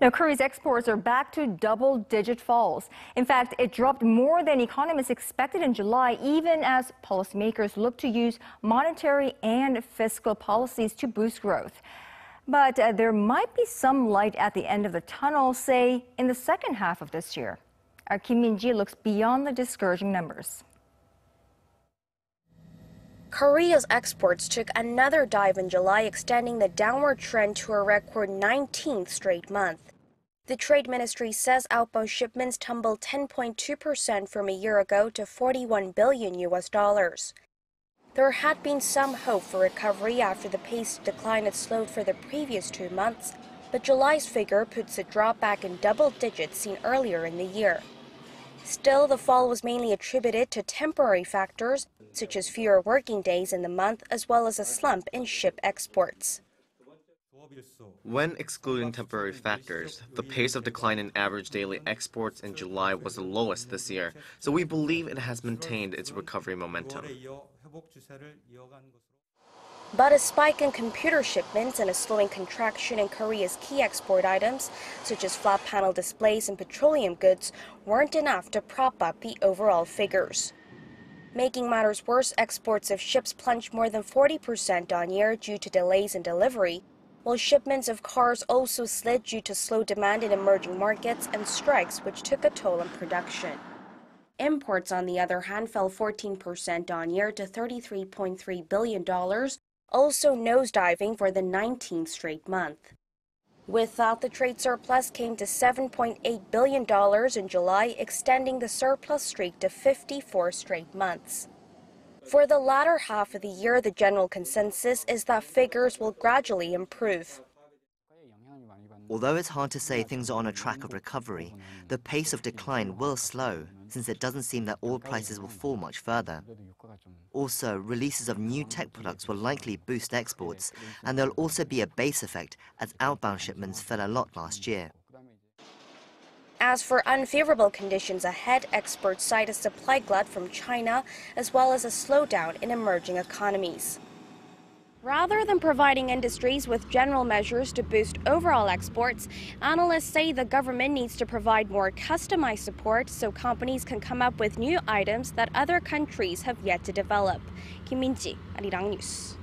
Now, Korea's exports are back to double-digit falls. In fact, it dropped more than economists expected in July, even as policymakers look to use monetary and fiscal policies to boost growth. But there might be some light at the end of the tunnel, say, in the second half of this year. Our Kim Min-ji looks beyond the discouraging numbers. Korea's exports took another dive in July, extending the downward trend to a record 19th straight month. The Trade Ministry says outbound shipments tumbled 10.2% from a year ago to $41 billion. There had been some hope for recovery after the pace of decline had slowed for the previous 2 months, but July's figure puts the drop back in double digits seen earlier in the year. Still, the fall was mainly attributed to temporary factors, such as fewer working days in the month, as well as a slump in ship exports. When excluding temporary factors, the pace of decline in average daily exports in July was the lowest this year, so we believe it has maintained its recovery momentum. But a spike in computer shipments and a slowing contraction in Korea's key export items, such as flat panel displays and petroleum goods, weren't enough to prop up the overall figures. Making matters worse, exports of ships plunged more than 40% on year due to delays in delivery, while shipments of cars also slid due to slow demand in emerging markets and strikes, which took a toll on production. Imports, on the other hand, fell 14% on year to $33.3 billion, also nosediving for the 19th straight month. With that, the trade surplus came to $7.8 billion in July, extending the surplus streak to 54 straight months. For the latter half of the year, the general consensus is that figures will gradually improve. Although it's hard to say things are on a track of recovery, the pace of decline will slow, since it doesn't seem that oil prices will fall much further. Also, releases of new tech products will likely boost exports, and there'll also be a base effect as outbound shipments fell a lot last year. As for unfavorable conditions ahead, experts cite a supply glut from China, as well as a slowdown in emerging economies. Rather than providing industries with general measures to boost overall exports, analysts say the government needs to provide more customized support so companies can come up with new items that other countries have yet to develop. Kim Min-ji, Arirang News.